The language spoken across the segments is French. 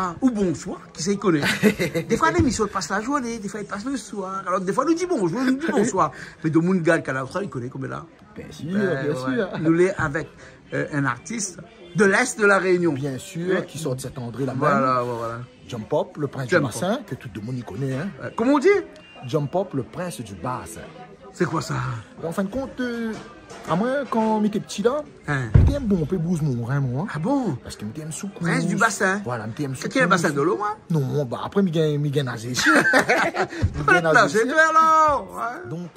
Ah, ou bonsoir, qui sait, il connaît. Des fois, l'émission passe la journée, des fois, il passe le soir. Alors, des fois, nous dit bonjour, nous dit bonsoir. Mais de mon gars, il connaît comme là. Bien sûr, bien sûr. Nous l'est avec un artiste de l'Est de la Réunion. Bien sûr, qui sort de cet André là-bas. Voilà. Jump Pop, le prince du bassin, que tout le monde y connaît. Hein. Comment on dit? Jump Pop, le prince du bassin. C'est quoi ça? En fin de compte, à moi, quand j'étais petit là, j'étais bon, on peut bouger mon rein, moi. Ah bon? Parce que j'étais un sous-coup. Prince du bassin? Voilà, j'étais un sous-coup. Quel est le bassin de l'eau, moi? Non, bah après, je gagne nagé ici. Nagé là. Donc,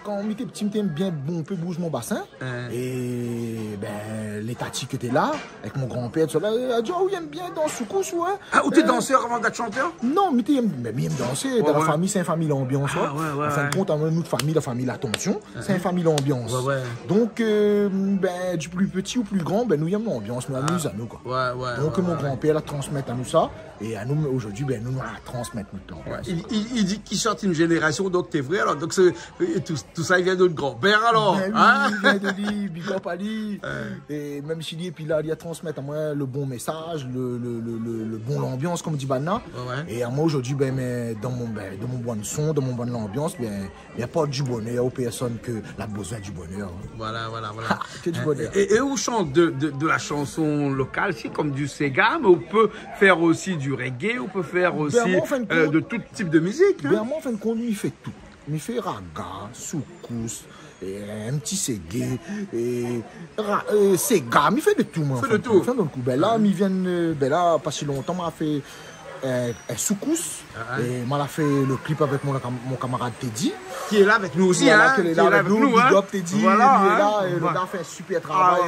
quand j'étais petit, j'étais bien bon, on peut bouger mon bassin. Et ben, les tatis qui étaient là, avec mon grand-père, tout ça, a dit, oh, il aime bien dans sous-cousse, ouais. Ah, ou t'es danseur avant d'être chanteur? Non, mais j'aime danser. Dans la famille, c'est une famille l'ambiance. En fin de compte, on a une autre famille, la famille l'attention. C'est une famille l'ambiance. Donc, ben, du plus petit ou plus grand, ben, nous aimons l'ambiance, nous amusons à nous, quoi. Donc, mon grand-père la transmet à nous ça. Et à nous, aujourd'hui, ben, nous la transmettre maintenant. Il dit qu'il sort une génération, donc t'es vrai, alors. Donc, tout ça, il vient de notre grand-père, alors. Ben, oui, il vient de lui, big up à lui. Et même s'il est, puis là, il a transmettre à moi le bon message, le bon l'ambiance, comme dit Banna. Et à moi, aujourd'hui, ben, dans mon bon son, dans mon bonne ambiance, ben, il n'y a pas du bonheur aux personnes que la besoin du bonheur. Voilà. Que du bonheur. Et on chante de la chanson locale, c'est comme du Sega, mais on peut faire aussi du reggae, on peut faire aussi de tout type de musique. Ben, moi, en fin de compte, il fait tout. Il fait raga, soukous, un petit ségué, Sega, il fait de tout, moi. Il fait de tout. Ben là, il vient, ben là, pas si longtemps, m'a fait soukous. Et m'a fait le clip avec mon camarade Teddy. Qui est là avec nous aussi, voilà, qui est là avec nous, big up Teddy. Voilà, il est là, et le gars fait un super travail.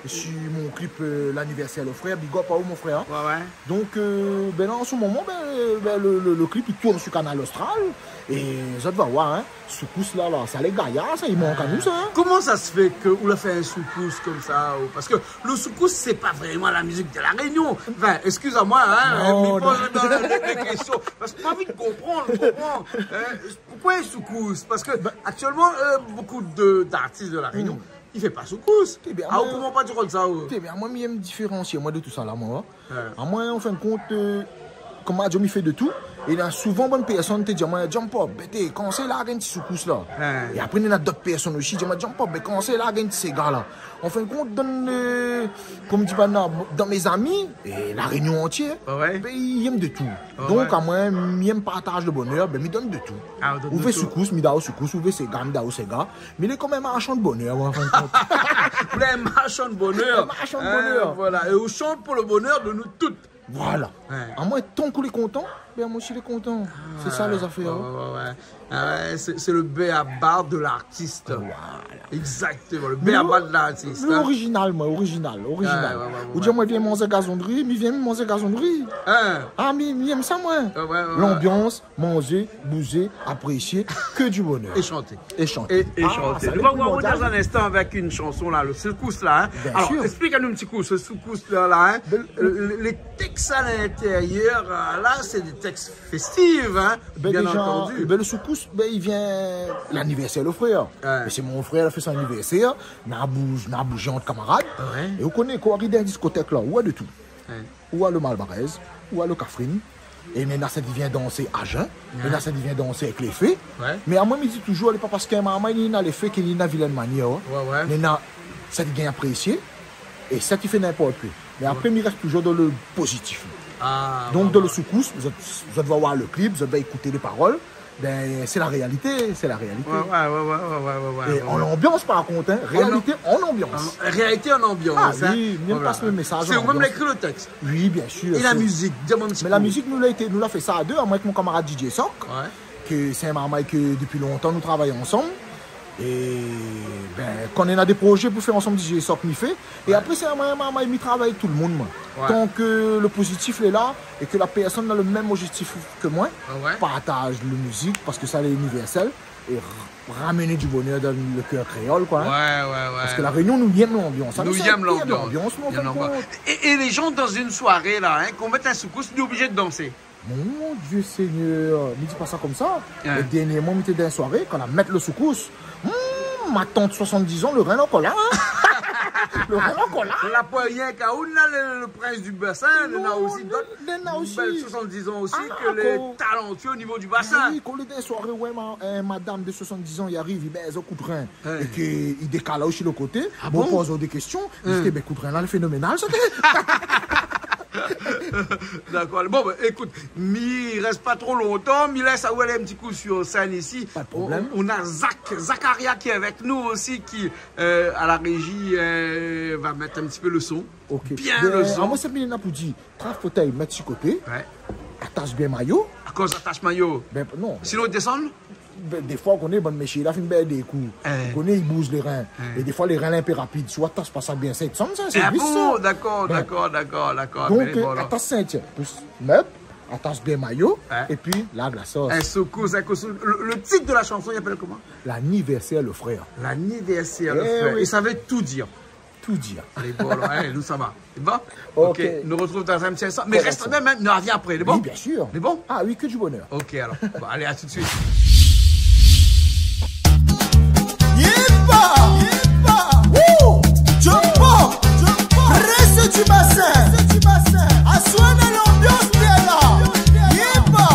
Sur mon clip, l'anniversaire, le frère, big up à où, mon frère. Donc, ben là, en ce moment, ben, le clip, il tourne sur Canal Austral. Et ça va voir, hein, soukous là, ça les gaillards, ça, il manque à nous, ça. Hein. Comment ça se fait qu'on a fait un soukous comme ça? Parce que le soukous, c'est pas vraiment la musique de la Réunion. Enfin, excuse-moi, hein, mais pose des questions. Parce que j'ai envie de comprendre. Pourquoi un soukous? Parce que actuellement, beaucoup d'artistes de la Réunion, il fait pas soukous. Comment pas dire ça? Moi, je me différencie moi de tout ça là, moi. Moi, en fin de compte, comment Dieu me fait de tout. Et il y a souvent bonne personne qui dit, jump up, quand c'est là, un petit soukous là. Et après, il y a d'autres personnes aussi qui disent, jump up, quand c'est là, un petit Sega là. En fin de compte, comme dit dans mes amis, et la Réunion entière, ils aiment de tout. Donc, à moi, ils aiment partage le bonheur, ils donnent de tout. Ou fait soukous, midao soukous, ou fait Sega, midao Sega. Mais il est quand même un marchand de bonheur, en fin de compte. Il est un marchand de bonheur. Voilà. Et on chante pour le bonheur de nous toutes. Voilà. À moi, tant qu'on est content, ben moi aussi, il est content. C'est ça, les affaires. C'est le béaba de l'artiste. Voilà. Exactement, le béaba de l'artiste. L'original, moi, original. Ou dire, moi, viens manger gazonnerie, mais viens manger gazonnerie. Ah, mais j'aime ça, moi. L'ambiance, manger, bouger, apprécier, que du bonheur. Et chanter. chanter. Nous allons voir dans un instant avec une chanson, là, le soukous, là. Alors, explique-nous un petit coup, ce soukous, là. Les textes à l'intérieur, là, c'est des textes festifs, bien entendu. Le soukous, il vient l'anniversaire, le frère. C'est mon frère, il a fait son anniversaire. On a bougé entre camarades. Et vous connaissez quoi, arrive dans la discothèque là, où a de tout. Où a le Malbarez, où a le Cafrine. Et maintenant, ça vient danser à jeun. Maintenant, ça vient danser avec les fées. Mais à moi, je me dis toujours, ce n'est pas parce qu'un maman, il a les fées qu'il a une vilaine manière. Maintenant, ça devient apprécié. Et ça, tu fais n'importe quoi. Mais après, il reste toujours dans le positif. Donc, dans le soukous, vous allez voir le clip, vous allez écouter les paroles. Ben, c'est la réalité, Et en ambiance, par contre, réalité en ambiance. Réalité en ambiance. Oui, même passe le message. C'est vous-même écrit le texte. Oui, bien sûr. Et la musique, mais la musique, nous l'a fait ça à deux, moi avec mon camarade DJ Sock, que c'est un maman que depuis longtemps nous travaillons ensemble. Et ben, quand on a des projets pour faire ensemble, DJ Sock m'y fait. Et après, c'est un maman qui travaille avec tout le monde. Tant que le positif est là et que la personne a le même objectif que moi, partage la musique parce que ça est universel et ramener du bonheur dans le cœur créole. Parce que la Réunion, nous aime l'ambiance. Nous aime l'ambiance. Et les gens dans une soirée, là, qu'on mette un soukous, nous obligés de danser. Mon Dieu Seigneur, ne dis pas ça comme ça. Et dernièrement, on était dans une soirée, quand on a mis le soukous, ma tante 70 ans, le rein encore là. Le rhin encore là. La poignée Kaoun, le prince du bassin, il y en a aussi d'autres. Il y en a aussi. 70 ans aussi, que les talentueux au niveau du bassin. Oui, quand les soirées, ouais, madame de 70 ans, il arrive, il baise au coup de rein. Et qu'il décale aussi le côté. Bon, pose des questions. Il dit, ben, coup de rein là, le phénoménal, ça. D'accord. Bon, bah, écoute, il reste pas trop longtemps. Il laisse à un petit coup sur scène ici. Pas de problème. On a Zacharia qui est avec nous aussi, qui à la régie va mettre un petit peu le son. Ok. Bien le son. Moi, c'est bien pour dire, trace fauteuil, mettre sur côté. Ouais. Attache bien maillot. À cause attache maillot. Ben, non. Sinon, il descend. Des fois, on est bon métier, il a fait des coups. On connaît, il bouge les reins. Et des fois, les reins un peu rapides. Soit attache pas ça bien, ça c'est bon, d'accord. Donc, attache ceinture, plus meuble, attache bien maillot, et puis la glace. Un secousse. Le titre de la chanson, il appelle comment? L'anniversaire, le frère. L'anniversaire, le frère. Il savait tout dire. Tout dire. Allez, bon, alors, allez, nous, ça va. C'est bon? Ok. Nous retrouvons dans un petit instant. Mais reste même, nous revient après. C'est bon? Oui, bien sûr. C'est bon? Ah oui, que du bonheur. Ok, alors. Bon, allez, à tout de suite. Reste du bassin, assois dans l'ambiance de là. Yéba,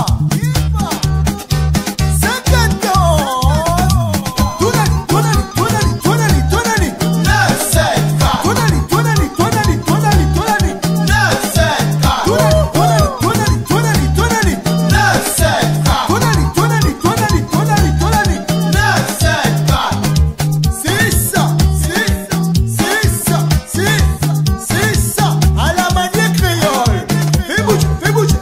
50 ans. Tonali, 974. Tonali, 974. Tonali, 974. Tonali, 974. C'est ça. À la manière créole. Fais bouger. Fais bouger.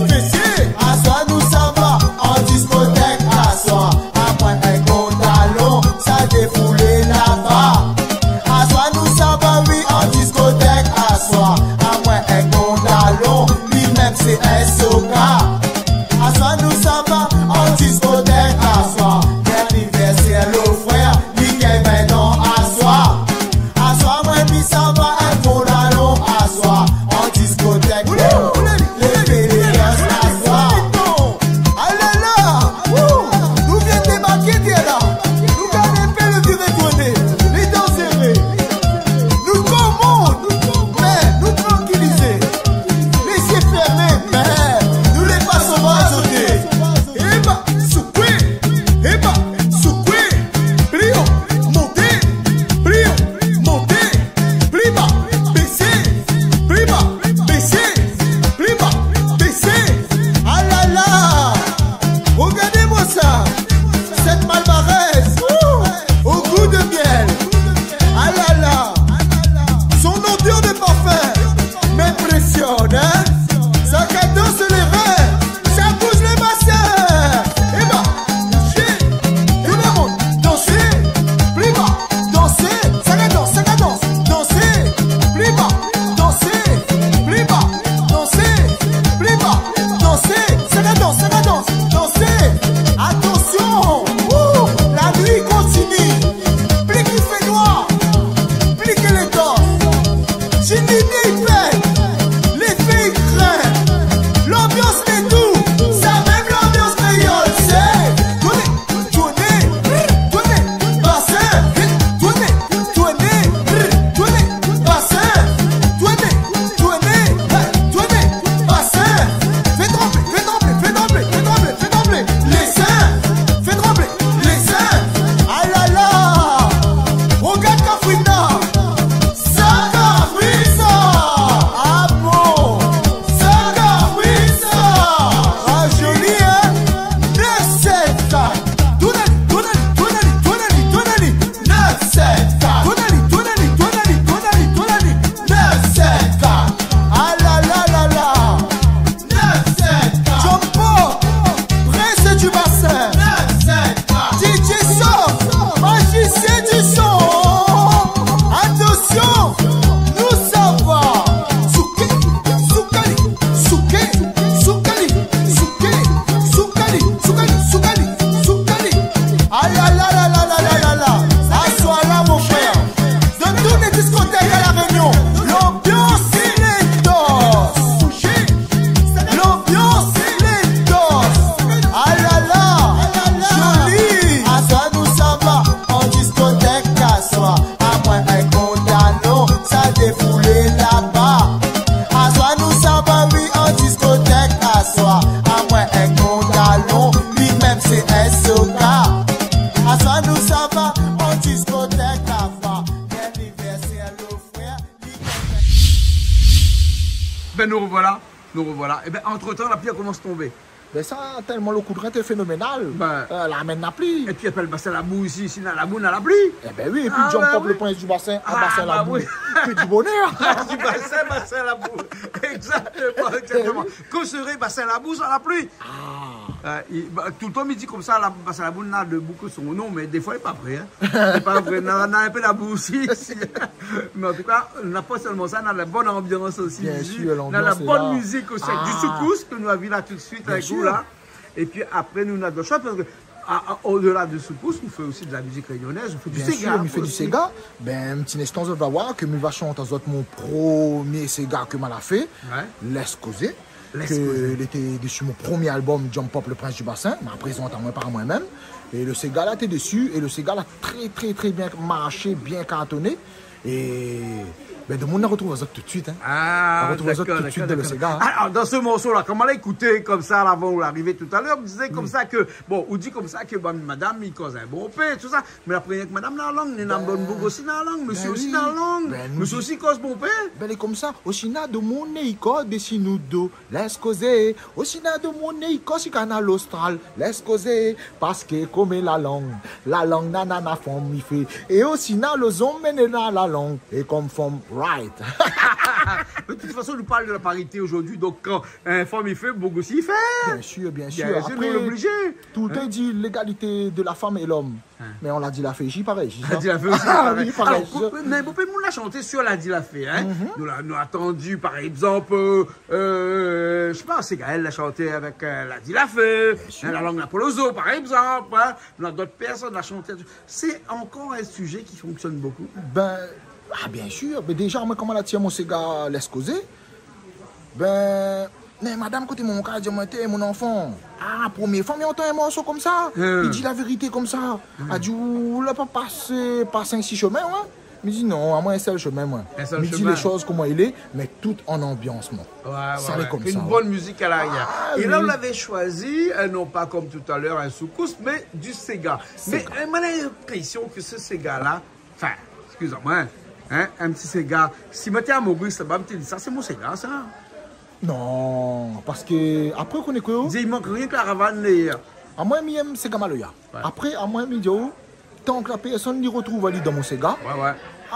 Fessier. Assois nous ça va en discothèque. Assois à moins un gros talon. Ça défoulé là-bas. Assois nous ça va oui en discothèque. Assois à moins un gros talon. Lui-même c'est un soca. Assois nous ça va en discothèque. Assois. L'anniversaire le frère. Nickel maintenant assois. Assois moi puis ça va un gros talon. Assois en discothèque. Les péléas assois. Allez là. Nous vient débarquer t'es là. Nous gardons pas le vieux retourné. Les dents serrées. Nous commandons. Mais nous tranquilliser. Laissez fermer. Mais nous les passons à sauter. Eba, soukoué. Brio, monter. Pli bas, baisser. Ah là là. Regardez-moi ça. Cette malbaraise. Au goût de miel. Ah là là. Son odeur de parfum m'impressionne, hein. Ça cadence les reins, ça bouge les bassins. Et bah, tout le monde, danser, plus bas, danser, ça cadence, danser, plus bas, danser, plus bas, danser, plus bas, danser, ça cadence, danser. Attention, la nuit continue, plus qu'il fait noir, plus que les danses. J'ai une idée faite, les filles craignent, l'ambiance est tout, ça même l'ambiance créole, c'est tourner, bassin, tourner, bassin, tourner, bassin, fais trembler, les seins, fais trembler, les seins, ah là là, regarde Kafrina. Sacabrisa! défouler là-bas. À soi nous savons oui en discothèque à soi. À moi un mon galon, lui-même c'est un soca. À soi nous savons en discothèque à soi. L'anniversaire le frère. Ben nous revoilà, nous revoilà. Et ben entre temps la pluie commence à tomber. Mais ça, tellement le coup de rente est phénoménal. Ben, la main n'a plus. Et puis appelle bassin la boue ici, ici dans la boue, dans la pluie. Eh ben oui, et puis jump up le point du bassin, à bassin la boue. Que du bonheur. Du bassin la boue. Exactement, exactement. Que serait bassin la boue sans la pluie? Tout le temps il dit comme ça, bassin la boue n'a de boue que son nom, mais des fois il n'est pas vrai. Il n'est pas vrai, on a un peu la boue aussi. Mais en tout cas, on n'a pas seulement ça, on a la bonne ambiance aussi. Bien sûr, on a la bonne musique aussi. Du soukous que nous avons vu là tout de suite avec vous là. Et puis après, nous, on a d'autres choses parce que au-delà de soukous, on fait aussi de la musique réunionnaise, on fait du Sega. Bien sûr, on fait du Sega. Ben, un petit instant, je vais voir que je vais chanter mon premier Sega que je fait, Laisse causer. Il était dessus mon premier album, Jump Up, le Prince du Bassin, m'a présenté par moi-même. Et le Sega là était dessus, et le Sega là très bien marché, bien cantonné. Et ben, de monde, on retrouve ça tout de suite. Hein. Ah, on retrouve ça tout de suite de le Sega. Hein. Alors, dans ce morceau-là, comme on l'a écouté comme ça, avant l'arrivée tout à l'heure, on disait comme ça que, bon, on dit comme ça que bon, madame, il cause un bon paix, tout ça. Mais après, que madame dans la langue, il y a un bon aussi dans la langue, monsieur aussi dans la langue, monsieur aussi cause bon paix. Ben, il est comme ça. Aussi, n'a de mon nez, des sinudo, laisse causer. Aussi, n'a de mon nez, si canal austral, laisse causer. Parce que, comme la langue, nanana, forme, il fait. Et aussi, n'a le zone, mène dans la langue, et comme forme, right. De toute façon, on nous parle de la parité aujourd'hui. Donc, quand un femme il fait, beaucoup aussi il fait. Bien sûr, bien sûr. Après, on est obligé. Tout le temps dit l'égalité de la femme et l'homme. Mais on l'a dit la fée, j'y pareil. On l'a dit la fée aussi. Pareil. Mais beaucoup de monde l'a chanté sur l'a dit la fée. Hein? Nous l'avons attendu, par exemple, je sais pas, c'est Gaël l'a chanté avec l'a dit la fée. La langue Napoloso, par exemple. Hein? Nous avons d'autres personnes l'a chanté. C'est encore un sujet qui fonctionne beaucoup. Ben. Ah, bien sûr, mais déjà, moi, comment la tient mon Sega laisse causer? Ben, mais madame, côté mon cas, mon enfant, première fois, mais on entend un morceau comme ça. Il dit la vérité comme ça. Il dit, vous n'avez pas passé par 5-6 chemins, ouais? Il dit non, à moi, un seul chemin, moi. Il dit les choses comment il est, mais tout en ambiance, moi. Comme une bonne musique à l'arrière. Et là, on l'avait choisi, non pas comme tout à l'heure, un soukous, mais du Sega. Mais on a l'impression que ce Sega-là, enfin, excusez-moi, hein, un petit Sega. Si je à Maurice, ça c'est mon Sega, ça. Non, parce que après qu'on est quoi? Il manque rien que la ravane. À moi, j'aime Sega Maloya. Après, à moi, je dis, tant que la personne n'y retrouve dans mon Sega, à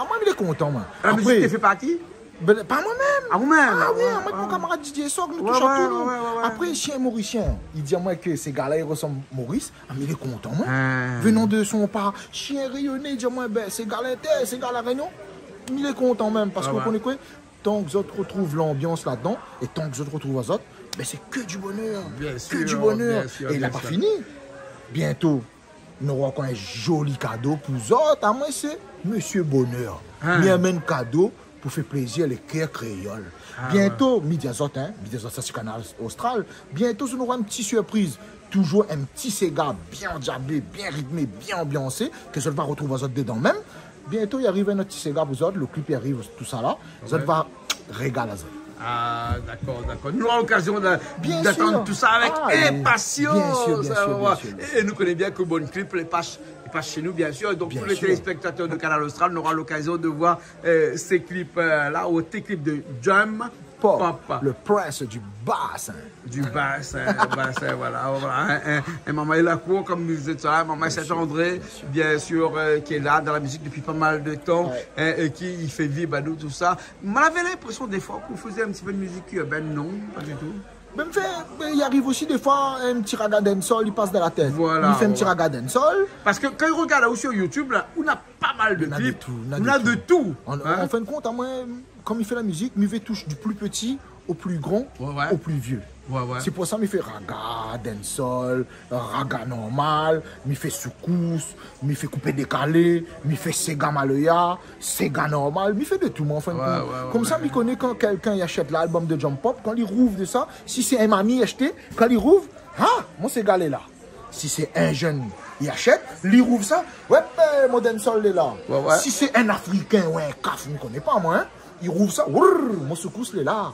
moi, il est content. Moi. La musique, tu fais partie? Pas moi-même. Ah, vous-même? Ah oui, moi, mon camarade DJ Sog, nous touchons tout. Après, chien mauricien, il dit à moi que ces gars-là, ils ressemblent à Maurice. Mais il est content, moi. Venant de son part, chien rayonné, il dit à moi, ben, ces gars-là, réunion. Il est content même, parce qu'on connaît quoi? Tant que les autres retrouvent l'ambiance là-dedans, et tant que les autres retrouvent les autres, ben c'est que du bonheur. Bien sûr, que du bonheur. Sûr, et il n'a pas fini. Bientôt, nous aurons un joli cadeau pour les autres. À moi, c'est Monsieur Bonheur. Il amène cadeau pour faire plaisir les cœurs créoles. Bientôt, midi à autres, ça c'est Canal Austral. Bientôt, nous aurons une petite surprise. Toujours un petit Sega bien diablé, bien rythmé, bien ambiancé, que je vais retrouver les autres dedans même. Bientôt, il arrive notre petit Sega pour vous autres, le clip arrive, tout ça là. Vous allez voir, régaler ça. Ah, d'accord. Nous avons l'occasion d'attendre tout ça avec impatience. Bien sûr. Et nous connaissons bien que bon clip, les passe chez nous, bien sûr. Donc, pour les téléspectateurs de Canal Austral, on aura l'occasion de voir ces clips-là, ou tes clips de Jump Pop. Le prince du bassin. Du bassin, voilà. Et maman est la cour, comme nous disait ça. Maman Saint-André, bien sûr, qui est là dans la musique depuis pas mal de temps, et qui fait vivre à nous tout ça. On avait l'impression des fois qu'on faisait un petit peu de musique urbaine, non, pas du tout. Même fait, il arrive aussi des fois un petit raga dancehall, il passe dans la tête. Voilà, il fait un petit raga dancehall. Parce que quand il regarde là sur YouTube, là, on a pas mal de clips. On a de tout. En fin de compte, à moi, comme il fait la musique, il fait touche du plus petit au plus grand, au plus vieux. C'est pour ça qu'il fait raga, dancehall, raga normal, il fait soukous, il fait coupé décalé, il fait Sega Maloya, Sega normal, il fait de tout, en fin de compte. Comme ça, il connaît quand quelqu'un achète l'album de Jump Pop, quand il rouvre de ça, si c'est un mamie acheté, quand il rouvre, mon Sega est là. Si c'est un jeune, il achète, il rouvre ça, mon dancehall est là. Si c'est un Africain ou un CAF, je ne connais pas moi, il rouvre ça, mon secousse est là.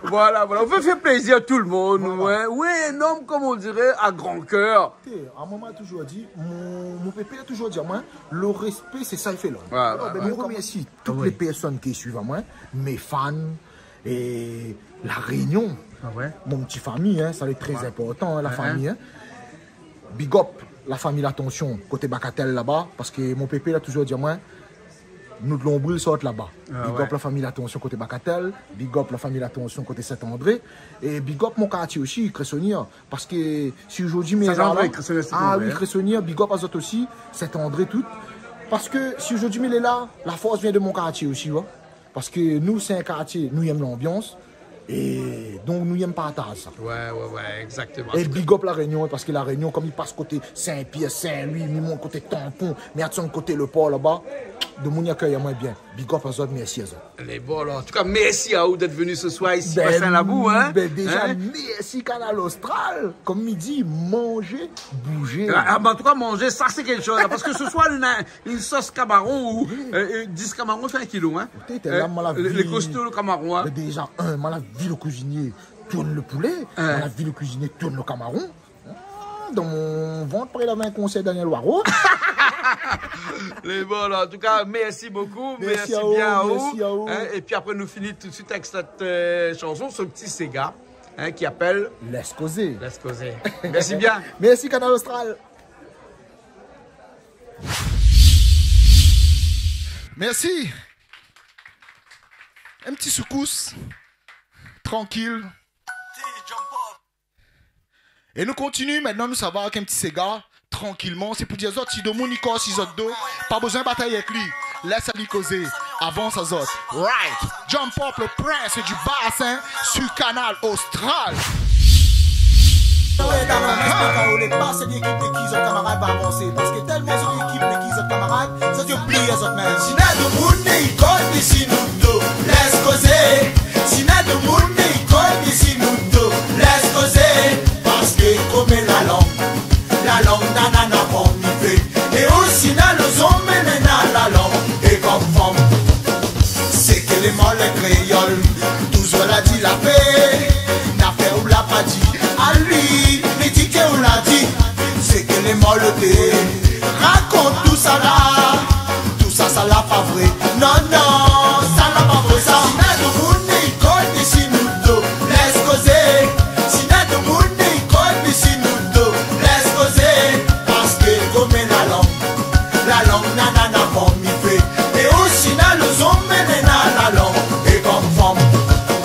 Voilà, on veut faire plaisir à tout le monde. Voilà. Oui, un homme, comme on dirait, à grand cœur. À un moment, a toujours dit, mon pépé a toujours dit à moi, le respect, c'est ça, il fait l'homme. Je remercie toutes les personnes qui suivent à moi, mes fans et la Réunion. Mon petit famille, hein, ça est très important, hein, la famille. Hein. Big up la famille l'attention côté Bacatel là-bas, parce que mon pépé a toujours dit à moi, nous de l'ombril sortent là-bas. Big up la famille l'attention côté Bacatel, big up la famille l'attention côté Saint-André, et big up mon quartier aussi, Cressonnier, parce que si aujourd'hui mes là, Cressonnier, big up à eux aussi, Saint-André tout, parce que si aujourd'hui mes là, la force vient de mon quartier aussi, ouais. Parce que nous c'est un quartier, nous aimons l'ambiance. Et donc nous n'aimons pas ça. Ouais, exactement. Et big up la Réunion, parce que la Réunion, comme il passe côté Saint-Pierre, Saint-Louis, il monte côté Tampon, mais à son côté le port là-bas, de mon accueil à moins bien. Big up à eux, merci à eux. Les bons, en tout cas, merci à vous d'être venus ce soir ici à Saint-Labou. Hein? Déjà, merci Canal Austral. Comme il dit, manger, bouger. En tout cas, manger, ça c'est quelque chose. Parce que ce soir, une sauce camaron ou 10 camarons, c'est 1 kilo. Hein? Les costauds, le camaron. Déjà, la vie le cuisinier tourne le poulet, la vie le cuisinier tourne le camaron. Dans mon ventre, après il avait un conseil Daniel Waro. Les bons, en tout cas, merci beaucoup. Merci bien à vous. Et puis après, nous finissons tout de suite avec cette chanson, ce petit Sega qui appelle Laisse causer. Laisse causer. Merci bien. Merci Canal Austral. Merci. Un petit secousse. Tranquille. Et nous continuons maintenant, nous savoir avec un petit Sega, tranquillement. C'est pour dire aux autres, si de mon Nico, si autres deux, pas besoin de batailler avec lui. Laisse lui causer. Avance aux autres. Right. Jump up le prince du bassin sur Canal Austral. Parce que tellement son équipe qui sont camarades, ça te plie à autres mêmes. Si n'a de monde il compte ici nous deux, laisse causer. Si n'a de monde il compte ici nous deux, laisse causer. Parce que comme la langue nanana comme il fait. Et aussi n'a le zombie la langue et comme femme. C'est que les mots les créoles, tous on l'a dit la paix, n'a fait ou l'a pas dit. À lui, les tickets on l'a dit, c'est que les mots le dé. Raconte tout ça là, tout ça ça l'a pas vrai. Non, ça l'a pas vrai ça. Si n'a de monde il compte ici nous deux, laisse causer. Si n'a de monde il compte ici nous deux, laisse causer. Parce que comme la langue nanana comme il fait. Et aussi n'a le zombie la langue et comme femme.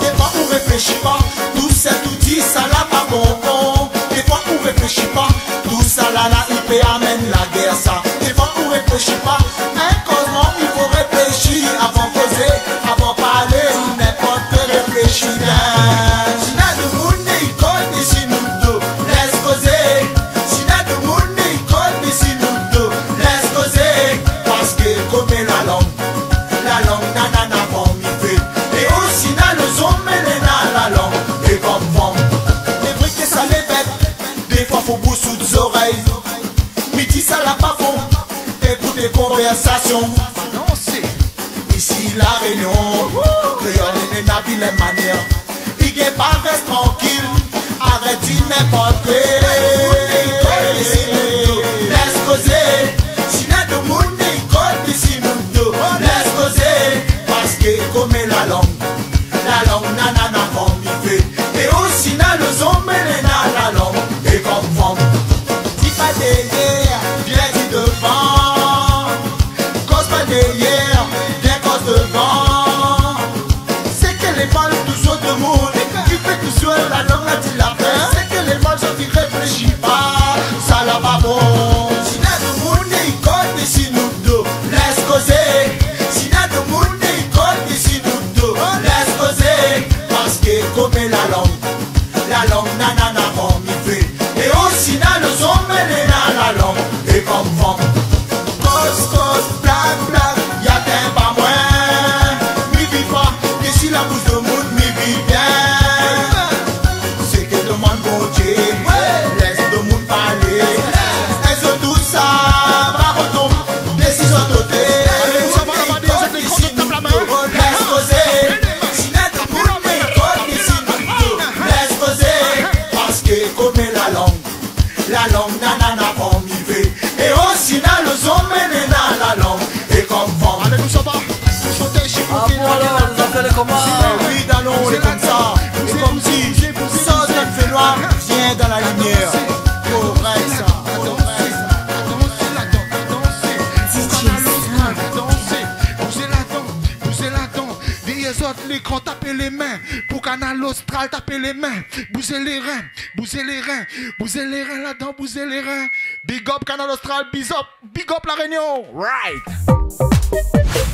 Des fois on réfléchit pas, tout ça tout dit ça l'a pas bon. Des fois on réfléchit pas, tout ça là il peut amène la guerre ça. Des fois on réfléchit pas, mais comment il faut réfléchir avant causer, avant parler, n'importe que réfléchir bien. Si n'a de monde il compte ici nous deux, laisse causer. Si n'a de monde il compte ici nous deux, laisse causer. Parce que comme la langue nanana comme il fait. Et aussi n'a le zombie la langue et comme femme. Les bruits que ça les bête, des fois faut bousser des oreilles. Midi ça l'a pas bon, écoute les conversations. Non c'est ici la Réunion, créole et n'a plus les manières. Il n'est pas reste tranquille, arrête n'importe quoi. Laisse causer, si n'a de monde il compte ici nous deux. Laisse causer, parce que comme la langue nanana comme il fait. Et aussi n'a le zombie la langue et comme femme. Dis pas derrière, viens dis devant. Cause pas derrière, viens cause devant. C'est que les mal tous autres de monde qui fait tout sur la langue là dit la paix. C'est que les mal sont qui réfléchissent pas, ça l'a pas bon. Si n'a de monde il compte ici nous deux, laisse causer. Si n'a de monde il compte ici nous deux, laisse causer. Parce que comme la langue nanana comme il fait. Et aussi n'a le zombie la langue et comme femme. Cause, blague, y'a t'un pas moins. Mi vit pas, ici la bouche de monde, mi vit bien. C'est que demande bon Dieu, laisse de monde parler. Est-ce que tout ça va retomber, décision d'autre. Ici nous bousez la dent. Les autres, l'écran, tapez les mains. Pour Canal Austral, tapez les mains. Bousez les reins, bousez les reins. Bousez les reins là-dedans, bousez les reins. Big up Canal Austral, big up La Réunion. Right.